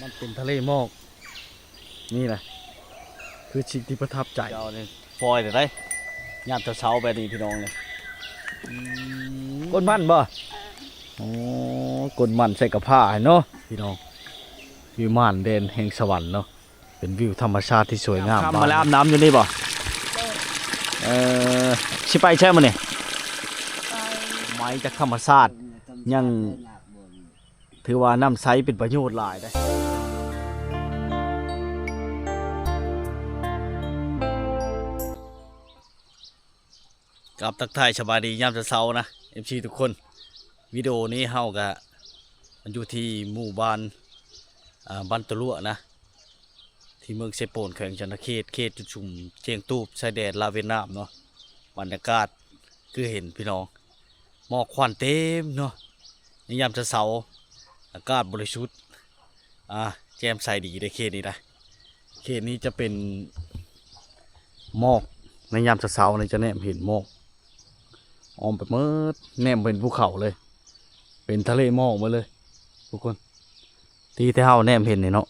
มันเป็นทะเลหมอกนี่แหละคือสิ่งที่ประทับใจเอาเนี่ยฟอยได้ยามเช้าๆแบบนี้พี่น้องเลยก้นมันบ่โอ้ก้นมันใส่กระผ้าเนาะพี่น้องวิวม่านแดนแห่งสวรรค์เนาะเป็นวิวธรรมชาติที่สวยงามมาแล้วอาบน้ำอยู่นี่บ่ชิไปใช่มั้ยเนี่ยไม้จากธรรมชาติยังถือว่าน้ำใสเป็นประโยชน์หลายได้กับทักทายสบายดียามเช้าๆนะ MC ทุกคนวิดีโอนี้เฮากะมันอยู่ที่หมู่บ้านบ้านตะลุ่นะที่เมืองเซโปนแขวงจันทเขตจุดชุมเชียงตูบชายแดนลาวเวียดนามเนาะบรรยากาศคือเห็นพี่น้องหมอกควันเต็มเนาะในยามเช้าอากาศบริสุทธิ์แจ่มใสดีในเขตนี้นะเขตนี้จะเป็นหมอกในยามเช้าในจะแนมเห็นหมอกออมไปเมื่อแนมเป็นภูเขาเลยเป็นทะเลหมอกมาเลยทุกคนที่เท้าแนมเห็นเนี่ยเนาะ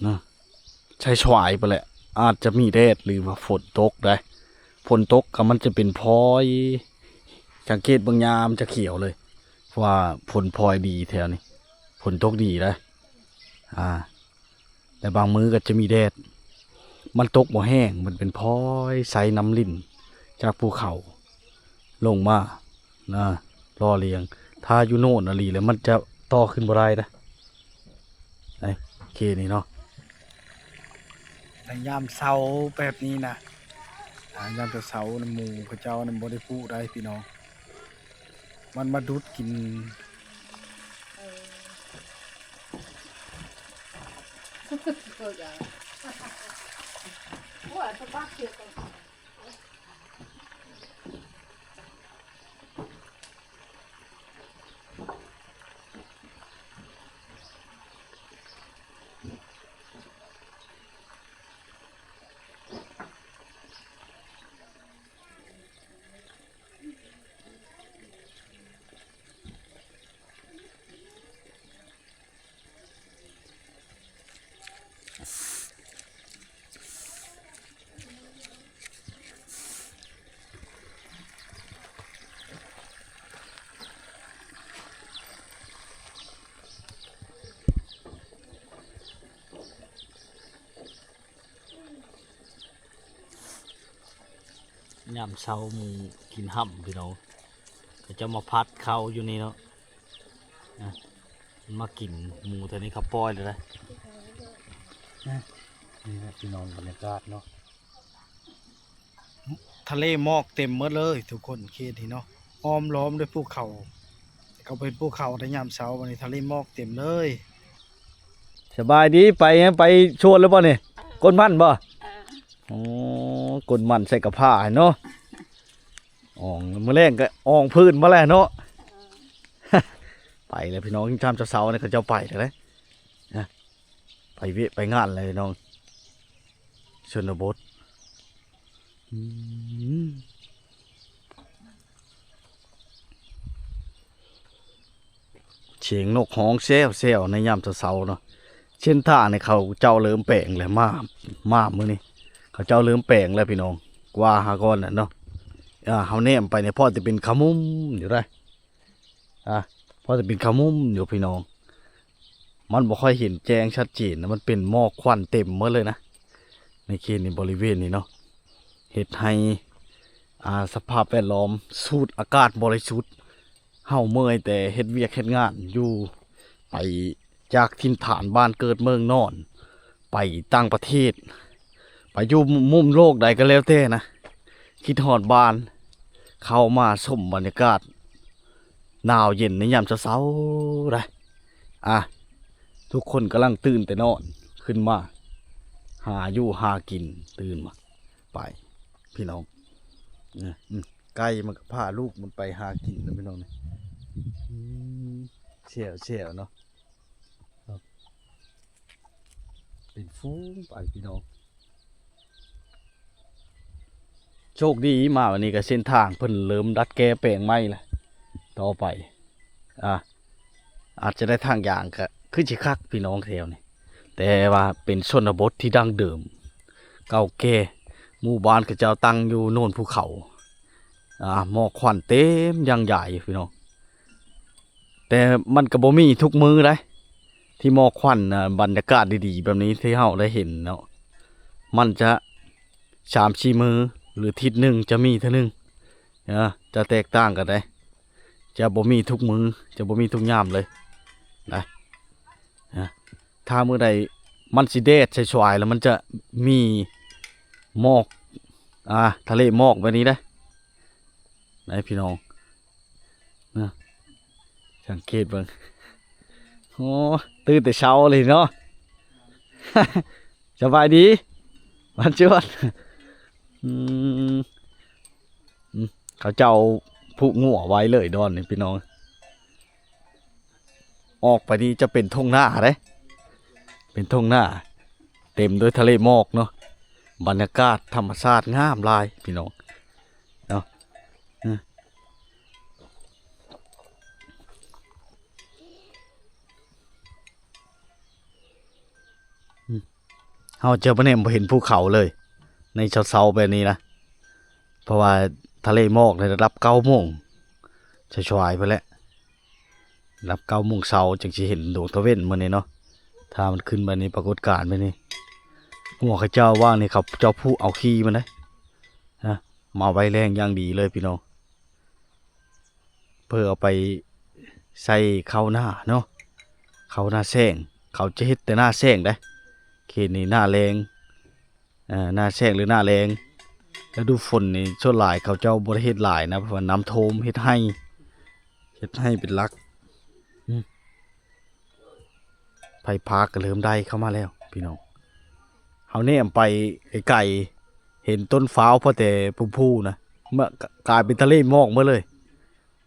นะใช้ฉวายไปแหละอาจจะมีแดดหรือว่าฝนตกได้ฝนตกก็มันจะเป็นพลอยสังเกตบางยามจะเขียวเลยว่าฝนพลอยดีแถวนี้ฝนตกดีได้แต่บางมื้อก็จะมีแดดมันตกบ่แห้งมันเป็นพลอยใสน้ำลิ่นจากภูเขาลงมานะรอเรียงถ้าอยู่โน่นอะไรแล้วมันจะต่อขึ้นบ่ได้นะไอ้เคนี่เนาะในยามเช้าแบบนี้นะยามเช้าน้ำหมูพระเจ้าน้ำบริพูได้พี่น้องมันมาดูดกินยามเช้ามูกินห่ำพี่น้องก็จะมาพัดเข้าอยู่นี่เนาะมากินหมูตัวนี้เขาปล่อยเลยนะนี่นะพี่น้องบรรยากาศเนาะทะเลหมอกเต็มหมดเลยทุกคนเขตที่เนาะอ้อมล้อมด้วยภูเขาเขาเป็นภูเขาในยามเช้าวันนี้ทะเลหมอกเต็มเลยสบายดีไปชวนแล้วป่ะเนี่ยก้นมันป่ะอ๋อกดมันใส่กระผ้าเนาะอ่องมือแรงก็อ่องพื้นมาแล้วเนาะไปเลยพี่น้องที่ทำเช้าเนี่ยเขาจะไปเลยนะไปงานเลยน้องชนบทเสียงนกฮ้องแซวในยามเช้าเนาะเช่นท่าในเขาเจ้าเริ่มแปลงเลยมามื้อนี้เขาเจ้าเริ่มแปลงแล้วพี่น้องกว่าหาก้อนน่ะเนาะเขาแนมไปเนี่ยพ่อจะเป็นขมุมอยู่ได้พ่อจะเป็นขมุมอยู่พี่น้องมันบ่ค่อยเห็นแจ้งชัดเจนนะมันเป็นหมอกควันเต็มหมดเลยนะในเขตนี้บริเวณนี้เนาะเฮ็ดให้สภาพแวดล้อมสูดอากาศบริสุทธิ์เฮาเมื่อยแต่เฮ็ดเวียกเฮ็ดงานอยู่ไปจากถิ่นฐานบ้านเกิดเมืองนอนไปต่างประเทศไปอยู่มุมโลกใดก็แล้วแต่นะคิดฮอดบ้านเข้ามาชมบรรยากาศหนาวเย็นในยามเช้าๆเลยทุกคนกำลังตื่นแต่นอนขึ้นมาหาอยู่หากินตื่นมาไปพี่น้องไก่มันก็พาลูกมันไปหากินนะพี่น้องเนี่ยเชี่ยวเนาะเป็นฟูงไปพี่น้องโชคดีมาวันนี้ก็เส้นทางเพิ่นเริ่มดัดแก้แปลงใหม่ละต่อไปอาจจะได้ทางอย่าง คือสิคักพี่น้องแถวนี่แต่ว่าเป็นชนบทที่ดั้งเดิมเก่าแก่หมู่บ้านก็เจ้าตั้งอยู่โน่นภูเขาหมอกควันเต็มอยังใหญ่พี่น้องแต่มันก็บ่มีทุกมือเลยที่หมอกควันบรรยากาศดีๆแบบนี้ที่เฮาได้เห็นเนาะมันจะ3-4มือหรือทิศหนึ่งจะมีเท่านึงจะแตกต่างกันได้จะบ่มีทุกมือจะบ่มีทุกยามเลยนะถ้ามื้อใดมันสิแดดใสๆแล้วมันจะมีหมอกทะเลหมอกแบบนี้ได้ไหนพี่น้องนะสังเกตเบิ่งโอ้ตื่นแต่เช้าเลยเนาะ สบายดีวันจวดเขาเจ้าผูกงัวไว้เลยดอนนี่พี่น้องออกไปนี่จะเป็นทุ่งนาเลยเป็นทุ่งนาเต็มด้วยทะเลหมอกเนาะบรรยากาศธรรมชาติงามหลายพี่น้องเนาะเฮาจะบ่แน่บ่เห็นภูเขาเลยในเช้าๆแบบนี้นะเพราะว่าทะเลหมอกในระดับ9 โมงชวายไปแล้วระดับ9 โมงเช้าจึงสิเห็นดวงตะเวนมื้อนี้เนาะถ้ามันขึ้นมานี่ปรากฏการณ์แบบนี้หัวเขาเจ้าว่างนี่เขาเจ้าผู้เอาขี้มันได้นะมาไว้แรงอย่างดีเลยพี่น้องเพื่อเอาไปใส่ข้าวหน้าเนาะข้าวหน้าแซงเขาจะเฮ็ดแต่หน้าแซงได้เขตนี้หน้าแรงหน้าแซงหรือหน้าแรงแล้วดูฝนนี่ส่วนหลายเขาเจ้าบ่ได้เฮ็ดหลายนะเพราะว่าน้ำท่วมเฮ็ดให้เป็นหลักไผพาก็เริ่มได้เข้ามาแล้วพี่น้องเฮาแนมไปไกลๆเห็นต้นฟ้าวพอแต่ผู้ๆนะเมื่อกลายเป็นทะเลหมอกหมดเลย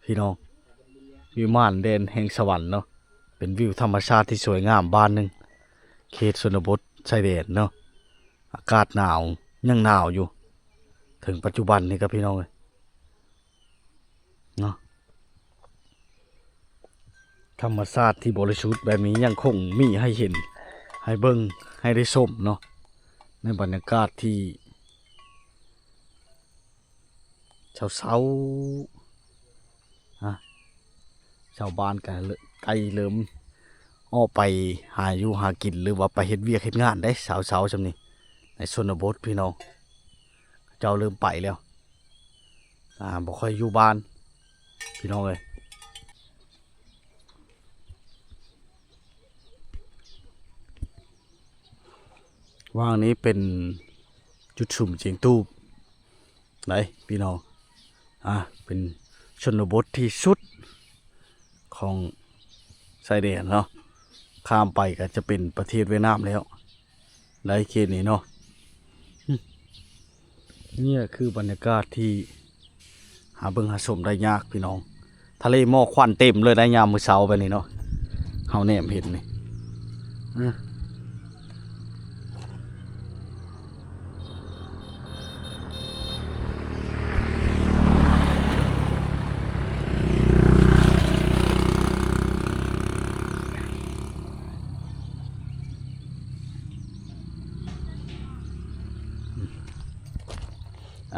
พี่น้องวิมานแดนแห่งสวรรค์เนาะเป็นวิวธรรมชาติที่สวยงามบ้านหนึงเขตชนบทชายแดนเนาะอากาศหนาวยังหนาวอยู่ถึงปัจจุบันนี่ครับพี่น้องเนาะธรรมชาติที่บริสุทธิ์แบบนี้ยังคงมีให้เห็นให้เบิ่งให้ได้ชมเนาะในบรรยากาศที่เช้าชาวบ้านกันไกลเริ่มออกไปหาอยู่หากินหรือว่าไปเฮ็ดเวียกเฮ็ดงานได้เช้าจำนี้ในชนบทพี่น้องเจ้าเริ่มไปแล้วบ่ค่อยอยู่บ้านพี่น้องเลยว่างนี้เป็นจุดสุ่มเสียงตูบไหนพี่น้องเป็นชนบทที่สุดของชายแดนเนาะข้ามไปก็จะเป็นประเทศเวียดนามแล้วในเขตนี้เนาะนี่คือบรรยากาศที่หาเบิ่งหาชมได้ยากพี่น้องทะเลหมอกควันเต็มเลยได้ยามมื้อเช้าไปนี่เนาะเฮาแนมเห็นนี่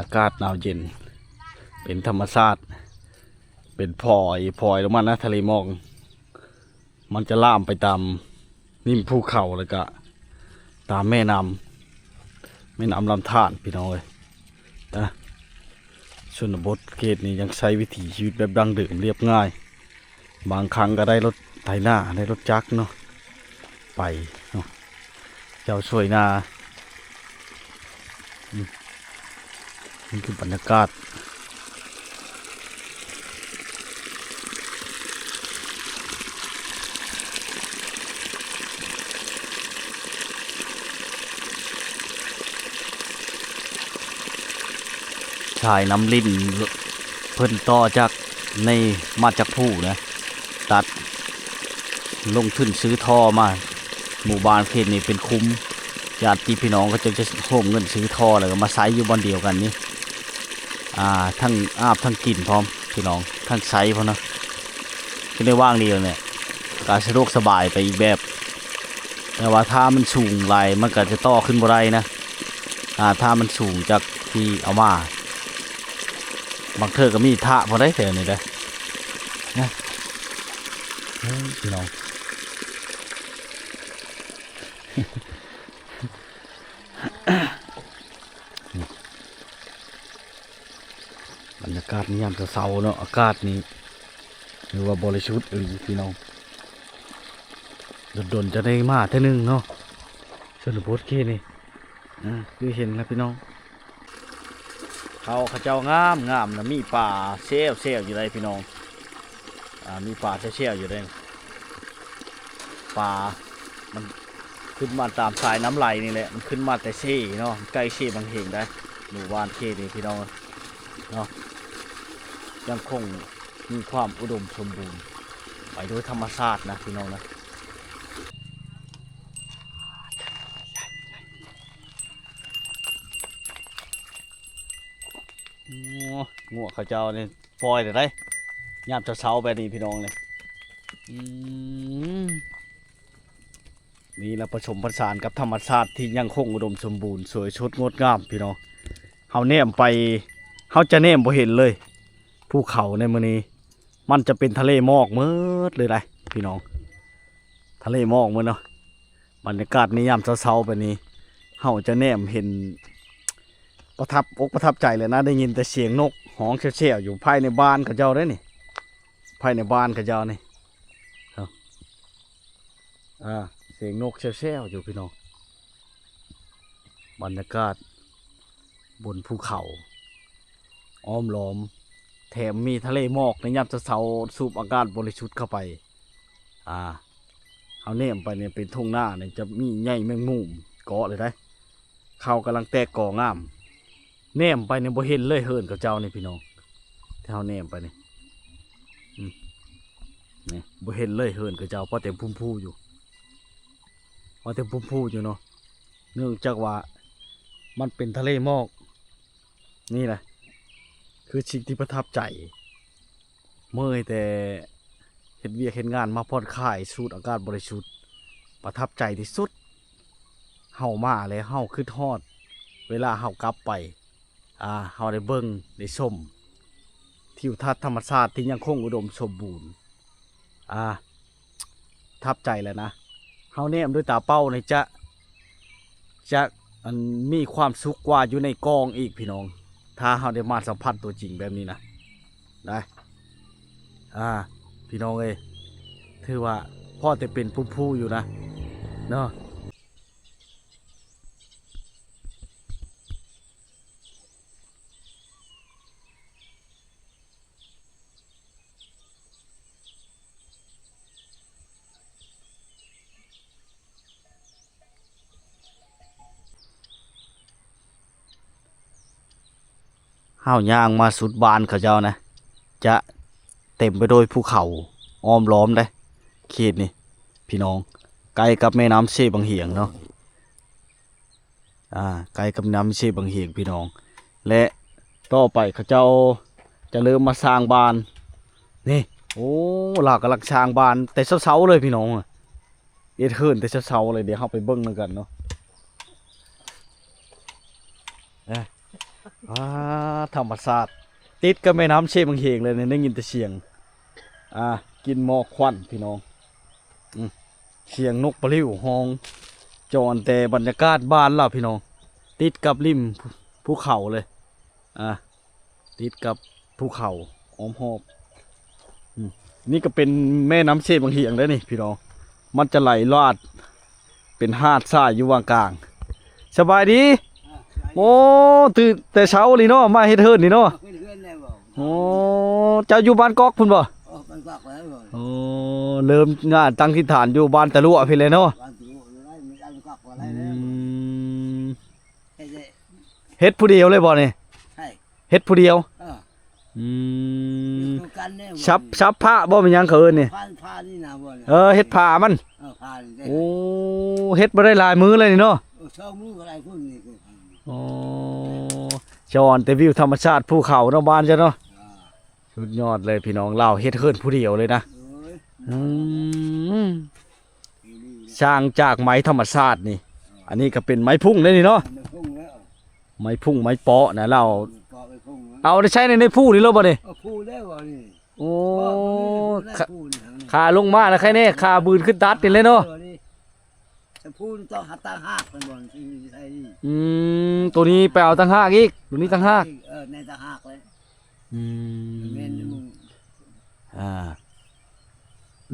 อากาศหนาวเย็นเป็นธรรมชาติเป็นพลอยลงมานะทะเลหมอกมันจะล่ามไปตามนิ่มภูเขาแล้วก็ตามแม่น้ำลำธารพี่น้องเลยนะชนบทเขตนี้ยังใช้วิถีชีวิตแบบดั้งเดิมเรียบง่ายบางครั้งก็ได้รถไถนาได้รถจักรเนาะไปเนาะเจ้าช่วยนานี่คือบรรยากาศชายน้ำลิ้นเพิ่นต่อจากมาจากผู้นะตัดลงทุนซื้อท่อมาหมู่บ้านเขตนี้เป็นคุ้มญาติพี่น้องก็จะโฮมเงินซื้อท่อแล้วก็มาใช้อยู่บ้านเดียวกันนี่ทั้งอาบทั้งกินพร้อมพี่น้องทั้งใช้พร้อมนะก็ได้ว่างเดียวเนี่ย ก็สะดวกสบายไปอีกแบบแต่ว่าถ้ามันสูงไหลมันก็จะต่อขึ้นบ่ได้นะถ้ามันสูงจากที่เอามาบางเธอก็มีท่าพอได้แถวนี้ได้นะพี่น้อง บรรยากาศนี่ยามเช้าๆเนาะอากาศนี้หรือว่าบริสุทธิ์พี่น้องโดนๆจะได้มาเท่านึงเนาะชนบทแค่นี้คือเห็นแล้วพี่น้องเขาเจ้างามนะมีป่าเซลอยู่ได้พี่น้องมีป่าเซลอยู่ได้ป่ามันขึ้นมาตามสายน้ำไหลนี่แหละมันขึ้นมาแต่เซ่เนาะใกล้เซ่บางเหงได้หมู่บ้านเซ่นี่พี่น้องเนาะยังคงมีความอุดมสมบูรณ์ไปโดยธรรมชาตินะพี่น้องนะงัวเขาเจ้าเนี่ยปล่อยได้ยามเช้าๆแบบนี้พี่น้องเลยนี่เราผสมผสานกับธรรมชาติที่ยังคงอุดมสมบูรณ์สวยชดงดงามพี่น้องเฮาแนมไปเฮาจะแนมบ่เห็นเลยภูเขาในมื้อนี้มันจะเป็นทะเลหมอกมืดเลยได้พี่น้องทะเลหมอกมืดเนาะบรรยากาศในยามเช้าๆแบบนี้เฮาจะแนมเห็นประทับใจเลยนะได้ยินแต่เสียงนกฮ้องเชี่ยวๆอยู่ภายในบ้านเขาเจ้าได้นี่ภายในบ้านเขาเจ้านี่เสียงนกเชี่ยวๆอยู่พี่น้องบรรยากาศบนภูเขาอ้อมล้อมแถมมีทะเลหมอกในยามเช้าสูบอากาศบริสุทธิ์เข้าไปเอาเนี่ยไปเนี่ยเป็นทุ่งหน้าเนี่ยจะมีใหญ่แมงมุมเกาะเลยได้เขากำลังแตกก่องามแนมไปเนี่ยบ่เห็นเลยเฮินกับเจ้านี่พี่น้องเท่าแนมไปนี่นี่บ่เห็นเลยเฮินกับเจ้าเพราะเต็มพุ่มพูอยู่เนาะเนื่องจากว่ามันเป็นทะเลหมอกนี่แหละคือสิ่งที่ประทับใจเมื่อแต่เห็นเวียกเห็นงานมาผ่อนคลายสูดอากาศบริสุทธิ์ประทับใจที่สุดเฮามาแล้วเฮาขึ้นฮอดเวลาเฮากลับไปเฮาได้เบิ่งได้ชมทิวทัศน์ธรรมชาติที่ยังคงอุดมสมบูรณ์ทับใจแล้วนะเฮาเนี่ยด้วยตาเป้าในจะมีความสุขกว่าอยู่ในกองอีกพี่น้องถ้าเฮาได้มาสัมผัสตัวจริงแบบนี้นะได้พี่น้องเอ้ยถือว่าพ่อแต่เป็นผู้อยู่นะเนาะห้าวย่างมาสุดบานเขาเจ้านะจะเต็มไปด้วยภูเขาอ้อมล้อมได้เขตนี่พี่น้องใกล้กับแม่น้ำเชบางเหียงเนาะใกล้กับน้ำเชบางเหียงพี่น้องและต่อไปเขาเจ้าจะเริ่มมาสร้างบ้านนี่โอ้หลากกำลังสร้างบ้านแต่เช้าๆเลยพี่น้องเอ็ดเฮิร์นแต่เช้าๆเลยเดี๋ยวเราไปเบิ้งกันเนาะธรรมศาสตร์ติดกับแม่น้ำเชบางเหียงเลยเนี่ยได้ยินแต่เสียงกินหมอกควันพี่น้องเสียงนกปลิวห้องจอนแต่บรรยากาศบ้านเราพี่น้องติดกับริมภูเขาเลยติดกับภูเขาอ้อมหอบนี่ก็เป็นแม่น้ำเชบางเหียงแล้วนี่พี่น้องมันจะไหลลอดเป็นหาดทรายอยู่วางกลางสบายดีโอ้ตื่นแต่เช้าเลยเนาะมาเฮ็ดเฮิร์นนี่เนาะโอ้เจ้าอยู่บ้านกอกพุ่นบ่โอ้เริ่มงานตั้งที่ฐานอยู่บ้านตะลุพี่เลยเนาะเฮ็ดผู้เดียวเลยบ่นี่เฮ็ดผู้เดียวชับผ้าบ่เป็นหยังเขาเอิ้นนี่เฮ็ดผ้ามันโอ้เฮ็ดบ่ได้หลายมื้อเลยนี่เนาะโอ้จอนแต่วิวธรรมชาติภูเขาเนาะบ้านจ้ะเนาะสุดยอดเลยพี่น้องเล่าเฮ็ดเฮิร์นผู้เดียวเลยนะ อืมสร้างจากไม้ธรรมชาตินี่ อันนี้ก็เป็นไม้พุ่งเลยนี่เนาะ มันพุ่งแล้ว ไม้พุ่งไม้เปาะนะเรา เกาะไปพุ่งแล้ว เอาได้ใช้ในผู้นี่แล้วบ่นี่ เอาพูดแล้วบ่นี่ โอ้ ขาพูดนี่ ขาลงมาแล้วใครแน่ขาบืนขึ้นตัดนี่เลยเนาะ จะพูดต้องหัดตั้งหากเป็นบ่ที่ไทยนี่ ตัวนี้ไปเอาตั้งหากอีกตัวนี้ตั้งหาก ในตั้งหากเลย อื แม่นมึง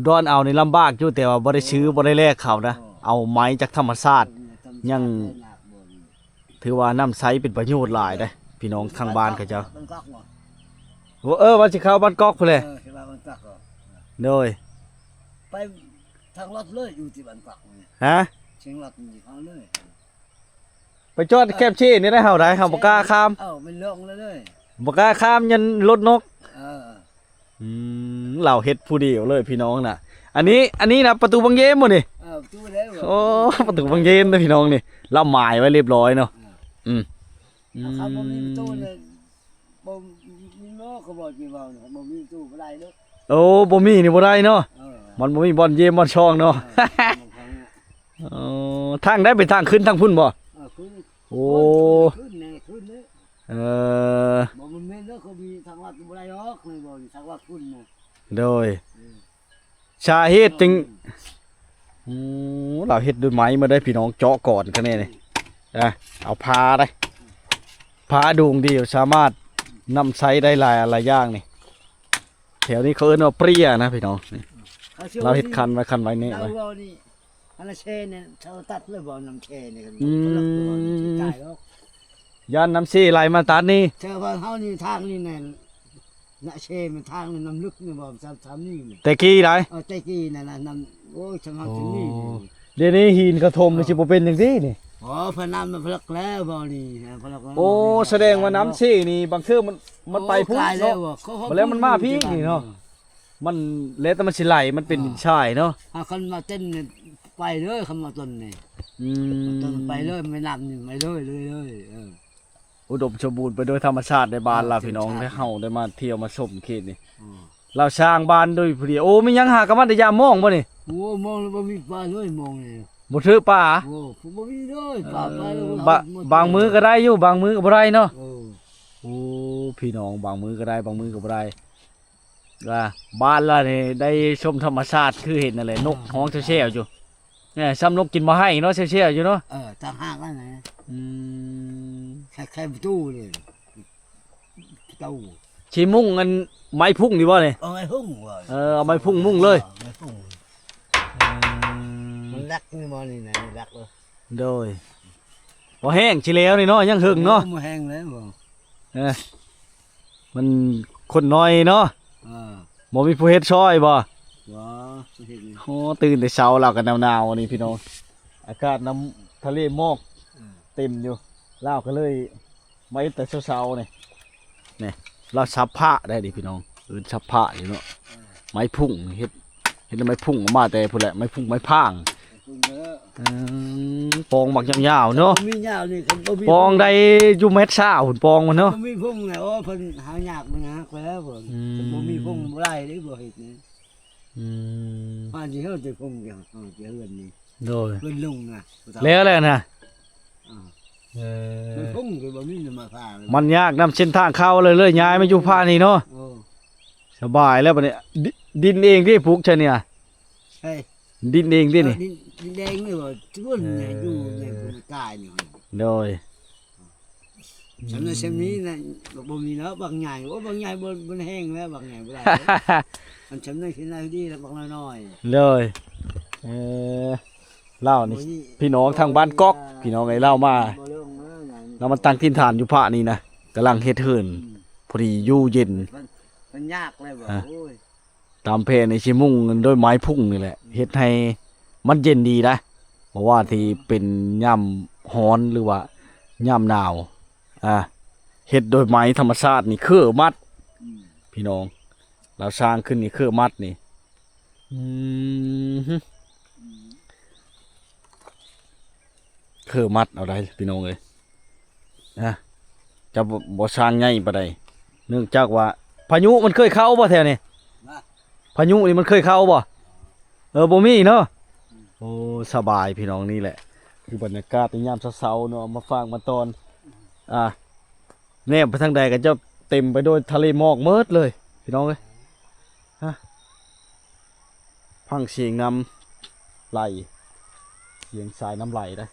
ดอนเอานี่ลำบากอยู่แต่ว่าบ่ได้ซื้อบ่ได้แลกเขานะเอาไม้จากธรรมชาติ ยัง ถือว่าน้ำใสเป็นประโยชน์หลายได้พี่น้องทางบ้านเขาเจ้า มันกอกบ่ ว่าสิเข้าบ้านกอกพุ่นแหละ ใช่ป่ะมันกอก โดย ไปทางรถเลยอยู่ที่บ้านกอกนี่ ฮะ เชียงรถอยู่ทางเลย ไปจอดแคบชีนี่ได้เฮาได้เฮาบ่กล้าข้าม มันลงเลย บ่กล้าข้ามยันรถนก เออ เราเฮ็ดผู้เดียวเลยพี่น้องน่ะ อันนี้นะประตูบางเยมบ่นี่ ตู้แล้ว โอ้ประตูบางเยมนะพี่น้องนี่เราหมายไว้เรียบร้อยเนาะเขาบ่มีตู้เลยบ่มีโลกเขาบอกกี่ว่าบ่มีตู้บ่ได้เด้อ โอ้บ่มีนี่บ่ได้เนาะมันบ่มีบอลเยมบอลช่องเนาะทางได้เป็นทางขึ้นทางพุ่นบ่โอ้ขึ้นแน่ขึ้นเด้อ บ่มันแม่นเด้อเขามีทางวัดบ่ได้หรอกเลยบ่ทางวัดขึ้นน่ะ โดยชาเฮ็ดจึงเราเฮ็ดด้วยไม้มาได้พี่น้องเจาะก่อนกันแน่นี่เอาพาได้พาดวงเดียวสามารถนำใช้ได้หลายอย่างนี่แถวนี้เขาเอิ้นว่าเปรี้ยนะพี่น้องนี่เราเฮ็ดคันไว้นี่ไว้ เรานี่อันนั้นเชเนี่ยเธอตัดเลยบ่น้ำเชนี่กันตายแล้ว ย่านน้ำซี่ไหลมาตัดนี่ เธอว่าเฮานี่ทางนี่แน่น่ะเชมันทางนี่น้ำลึกนี่บ่ทำนี่ แต่กี้ได้ ตะกี้นั่นน่ะน้ำโอ้ยจังหวะถึงนี่ เดี๋ยวนี้หินกระทมนี่สิบ่เป็นจังซี่นี่ อ๋อพะน้ำมันพลักแล้วบ่นี่พลักแล้ว โอ้แสดงว่าน้ำซี่นี่บางเทื่อมันไปพุ่งเนาะบ่แล้วมันมาพี่นี่เนาะมันแล้วแต่มันสิไหลมันเป็นดินทรายเนาะ คันมาเต้นไปเลยคันมาต้นนี่ต้นไปเลยไม่นำนี่ไปเลยอุดมสมบูรณ์ไปด้วยธรรมชาติในบ้านเราพี่น้องได้เฮาได้มาเที่ยวมาชมเขตนี่เราสร้างบ้านโดยพอดีโอ้มียังหากันมาได้ยามมองบ่นี่ โอ้มองแล้วบ่มีปลาเลยมองนี่ บ่ถือป่า โอ้บ่มีเลยปลาไปแล้ว บางมื้อก็ได้อยู่บางมื้อก็บ่ได้เนาะ โอ้ โอ้พี่น้องบางมื้อก็ได้บางมื้อก็บ่ได้ว่าบ้านเรานี่ได้ชมธรรมชาติคือเห็นนั่นแหละนกฮ้องแซ่ๆอยู่เนี่ยซ้ำนกกินบ่ให้เนาะแซ่ๆอยู่เนาะ ต่างหากแล้วไง อืม แค่ตู้เลยตู้ สิมุ่งอันไม้พุ่งนี่บ่นี่ เอาไม้พุ่งว่ะ เอาไม้พุ่งมุ่งเลย ไม้พุ่งมันรักนี่บ่นี่นะรักเลย โดยบ่แห้งสิแล้วนี่เนาะยังหึงเนาะ มันแห้งแล้วบ่ มันคนน้อยเนาะบ่มีผู้เฮ็ดช่อยบ่ ว้าเห็น โอ้ตื่นแต่เช้าเราก็หนาวๆนี่พี่น้องอากาศน้ำทะเลหมอกเต็มอยู่เราก็เลยมาเฮ็ดแต่เช้าๆนี่เราซับผ้าได้ดิพี่น้องซับผ้าอยู่เนาะไม้พุ่งเฮ็ดไม้พุ่งออกมาแต่พุ่นแหละไม้พุ่งไม้พางปองบักยาวๆเนาะ มียาวนี่ ปองได้อยู่เม็ดซ่าหุ่นปองมันเนาะ มีพุ่งไงโอ้เพิ่นหายากมันนะแล้วบ่บ่มีพุ่งบ่ได้เด้บ่เฮ็ดนี่บ้านที่เฮาจะพุ่งเดียวจะเฮือนนี่ โดย เพิ่นลุงนะ แล้วแหละนะ มันพุ่งก็บ่มีมาพาเลย มันยากนำเส้นทางเข้าเลยย้ายมาอยู่ผ้านี่เนาะ โอ้ สบายแล้วบัดนี้ดินเองที่ปลูกใช่เนี่ย เฮ้ย ดินเองที่นี่ ดินแดงนี่บ่ทุนเนี่ยอยู่ในภูมิใต้นี่ โดย สำนักเช่นนี้นะบ่มีแล้วบางใหญ่โอ้บางใหญ่บ่แห้งแล้วบางใหญ่บ่ได้มันสำนักที่ไหนดีแล้วบางน้อย เลยเล่านี่พี่น้องทางบ้านก๊อกพี่น้องไอ้เล่ามาเรามาตั้งถิ่นฐานอยู่ผ้านี่นะกำลังเฮ็ดเฮิรนพอดีอยู่เย็น มันยากเลยบ่โอ้ย ตามเพในชิมุ่งด้วยไม้พุ่งนี่แหละเฮ็ดให้มันเย็นดีนะเพราะว่าที่เป็นย่ำฮ้อนหรือว่าย่ำหนาวเฮ็ดโดยไม้ธรรมชาตินี่คือมัดพี่น้องเราสร้างขึ้นนี่คือมัดนี่คือมัดเอาได้พี่น้องเลยจะบ่สร้างใหญ่ปานใดเนื่องจากว่าพายุมันเคยเข้าบ่แถวนี้พายุนี่มันเคยเข้าบ่ บ่มีเนาะโอ้สบายพี่น้องนี่แหละคือบรรยากาศในยามเช้าๆเนาะมาฟังมาตอนแนบไปทางใดก็จะเต็มไปด้วยทะเลหมอกเมิดเลยพี่น้องเอ้ยฮะพังเสียงน้ำไหลเสียงสายน้ำไหลได้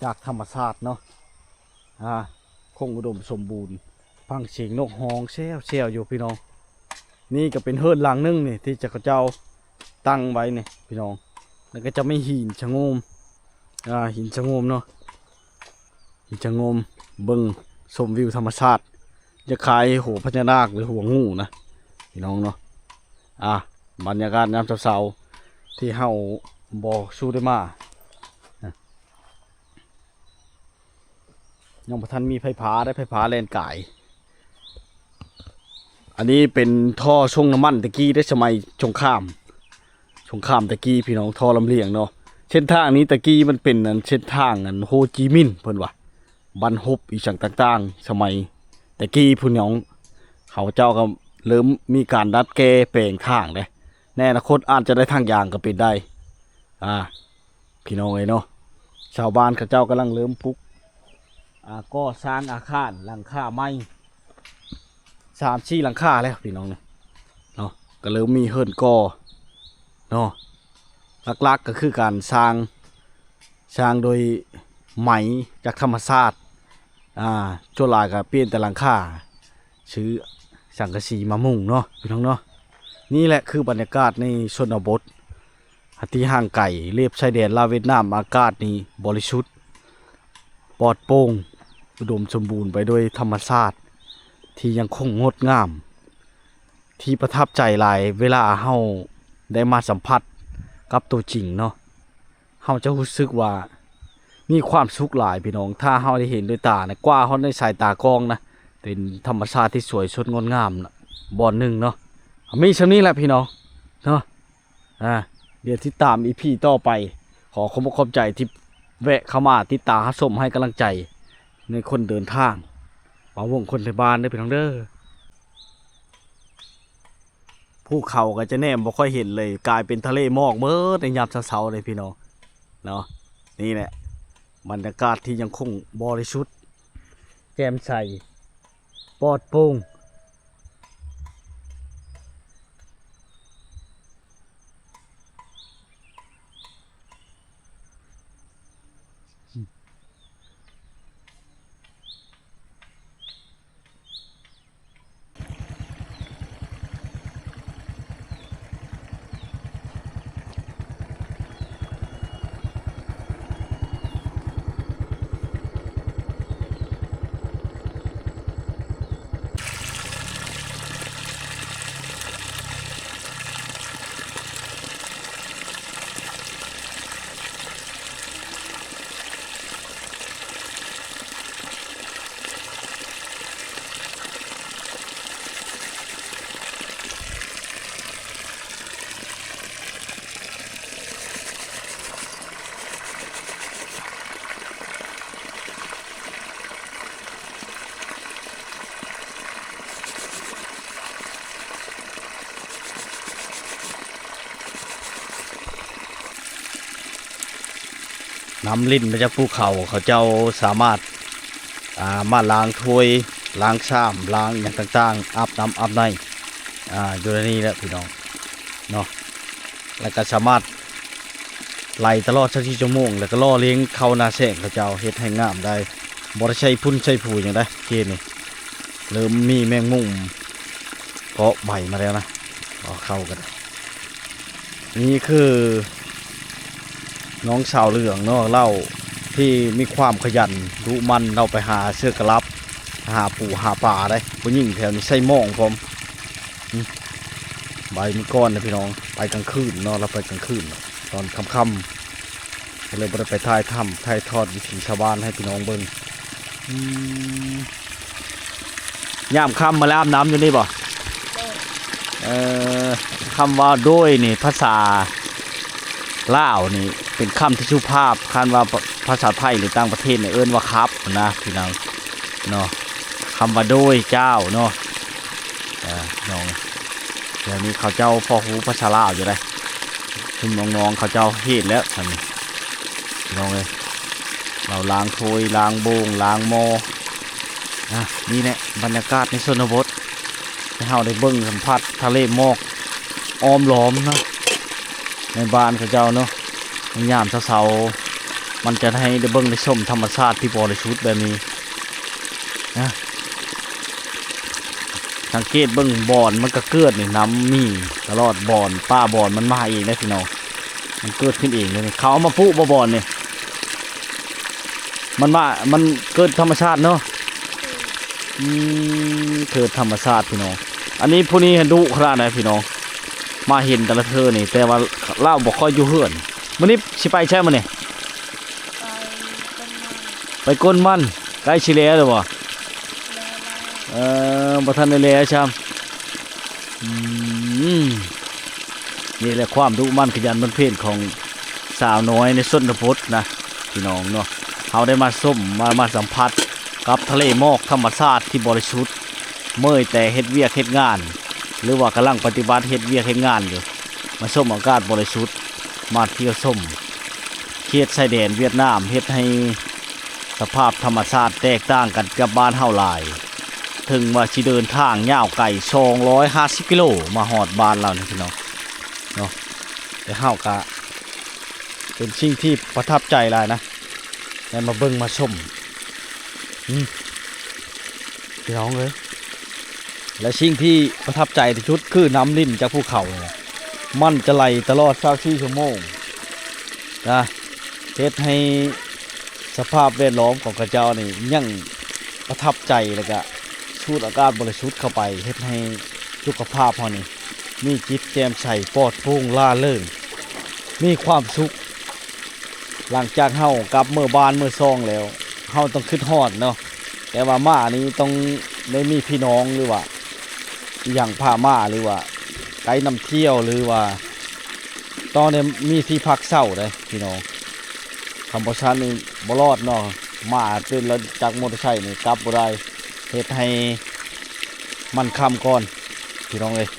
จากธรรมชาติเนาะคงอุดมสมบูรณ์ฟังเสียงนกฮ้องแซวอยู่พี่น้องนี่ก็เป็นเฮือนหลังนึงนี่ที่เจ้าตั้งไว้นี่พี่น้องแล้วก็จะไม่หินชะโงมหินชะโงมเนาะหินชะโงมเบิ่งชมวิวธรรมชาติจะคล้ายหัวพญานาคหรือหัวงูนะพี่น้องเนาะบรรยากาศยามเช้าๆที่เฮาบ่สู้ได้มายังบ่ทันมีไฟฟ้าได้ไฟฟ้าแล่นกายอันนี้เป็นท่อชงน้ำมันตะกี้ได้สมัยสงครามตะกี้พี่น้องท่อลำเลียงเนาะเส้นทางนี้ตะกี้มันเป็นเส้นทางโฮจิมินห์เพิ่นว่าบันฮบอีกอย่างต่างๆสมัยตะกี้พี่น้องเขาเจ้าก็เริ่มมีการดัดแก้แปลงทางเลยแน่อนาคตอาจจะได้ทางยางก็เป็นได้พี่น้องเอ้ยเนาะชาวบ้านเขาเจ้ากำลังเริ่มปลุกก็สร้างอาคารหลังคาไม้3-4หลังคาแล้วพี่น้องเนาะก็เริ่มมีเฮิรนก่อเนาะหลักๆก็คือการสร้างโดยไหมจากธรรมชาติชั่วลายก็เปลี่ยนแต่หลังคาซื้อสังกะสีมามุงเนาะพี่น้องเนาะนี่แหละคือบรรยากาศในชนบทที่ห่างไกลเรียบชายแดนลาวเวียดนามอากาศนี้บริสุทธิ์ปลอดโปร่งอุดมสมบูรณ์ไปด้วยธรรมชาติที่ยังคงงดงามที่ประทับใจหลายเวลาเฮาได้มาสัมผัสกับตัวจริงเนาะเฮาจะรู้สึกว่ามีความสุขหลายพี่น้องถ้าเฮาได้เห็นด้วยตานะกว่าเฮาในสายตากล้องนะเป็นธรรมชาติที่สวยสดงดงามนะบ่อนหนึ่งเนาะมีเท่านี้แหละพี่น้องเนาะเดี๋ยวติดตามอีพีต่อไปขอขอบใจที่แวะเข้ามาติดตามชมให้กำลังใจในคนเดินทางป่าวงคนในบ้านได้พี่น้องเด้อภูเขาก็จะแนมบ่ค่อยเห็นเลยกลายเป็นทะเลหมอกเมื่อในยามเช้าๆเลยพี่น้องเนาะนี่แหละบรรยากาศที่ยังคงบริสุทธิ์แจ่มใสปลอดโปร่งน้ำลิ้นมาจากภูเขาเขาเจ้าสามารถมาล้างถ้วยล้างชามล้างอย่างต่างๆอาบน้ำอาบในอยู่ในนี้แหละพี่น้องเนาะแล้วก็สามารถไหลตลอด24 ชั่วโมงแล้วก็ล่อเลี้ยงเขานาแสงเขาเจ้าเฮ็ดให้งามได้บ่ได้ใช้พุ่นใช้ผูอย่างได้เกนี่เริ่มมีแมงมุมเกาะใบมาแล้วนะเข้ากันนี่คือน้องสาวเหลืองเนาะเล่าที่มีความขยันรู้มันเราไปหาเสื้อกระลับหาปูหาป่าได้ผู้หญิงแถวนี้ใส่หม้องผมใบมีก้อนนะพี่น้องไปกลางคืนเนาะเราไปกลางคืนตอนค่ำๆก็เลยไปถ่ายทอดวิถีชาวบ้านให้พี่น้องเบิ่งย่ามค่ำมาแล้วอาบน้ำอยู่นี่บ่คำว่าโดยนี่ภาษาลาวนี่เป็นคำที่สุภาพคันว่าภาษาไทยหรือต่างประเทศเนี่ยเอิ้นว่าครับนะพี่น้องเนาะคำว่าโดยเจ้าเนาะน้องเดี๋ยวนี้เขาเจ้าพอฮู้ภาษาลาวอยู่เลย คุณน้องๆเขาเจ้าเฮ็ดแล้วท่านน้องเลยเราล้างถ้วยล้างโบงล้างหม้อนี่แหละบรรยากาศในชนบทให้เฮาได้เบิ่งสัมผัสทะเลหมอกอ้อมล้อมเนาะในบ้านเขาเจ้าเนาะในยามเช้าๆมันจะให้ได้เบิ่งได้ชมธรรมชาติที่บริสุทธิ์แบบนี้นะสังเกตเบิ่งบ่อนมันก็เกิดนี่น้ำมีตลอดบ่อนป้าบ่อนมันมาเองนะพี่น้องมันเกิดขึ้นเองเลยเขาเอามาปุ๊บ่อนนี่มันเกิดธรรมชาติเนาะเกิดธรรมชาติพี่น้องอันนี้ผู้นี้ดุขนาดไหนพี่น้องมาเห็นแต่ละเธอนี่แต่ว่าเล่าบอกค่อยอยู่เฮือนมื้อนี้สิไปใช่มั้ยนี่ไปก้นมันใกล้ชิเลหรือบ่บ่ทันได้แล้วช่นี่แหละความดุมั่นขยันมันเพ่นของสาวน้อยในชนบทนะพี่น้องเนาะเฮาได้มาส้มมาสัมผัสกับทะเลหมอกธรรมชาติที่บริสุทธิ์เมื่อยแต่เฮ็ดเวียกเฮ็ดงานหรือว่ากำลังปฏิบัติเฮ็ดเวียกเฮ็ดงานอยู่มาส้มอากาศบริสุทธิ์มาเที่ยวส้มเขตชายแดนเวียดนามเฮ็ดให้สภาพธรรมชาติแตกต่างกันกับบ้านเฮาหลายถึงว่าสิเดินทางยาวไกล250กิโลมาฮอดบ้านเรานี่พี่น้องเนาะแต่เฮาก็เป็นสิ่งที่ประทับใจหลายนะได้มาเบิ่งมาชมพี่น้องเลยและสิ่งที่ประทับใจที่สุดคือน้ำลิ่นจากภูเขามันจะไหลตลอด24ชั่วโมงนะเฮ็ดให้สภาพแวดล้อมของกระเจ้านี่ยังประทับใจแล้วก็สูดอากาศบริสุทธิ์เข้าไปเฮ็ดให้สุขภาพเฮานี่มีจิตแจ่มใสปลอดโปร่งล่าเริงมีความสุขหลังจากเฮากลับเมื่อบ้านเมื่อซองแล้วเฮาต้องคิดฮอดเนาะแต่ว่าม่านี้ต้องได้มีพี่น้องหรือว่าอย่างพาม่าหรือว่าไกด์นำเที่ยวหรือว่าต้องได้มีที่พักเช่าได้พี่น้องคำประชันนี่บ่รอดเนาะมาตื่นแล้วจากมอเตอร์ไซค์นี่กลับบ่ได้เฮ็ดให้มันค่ำก่อนพี่น้องเอ้ย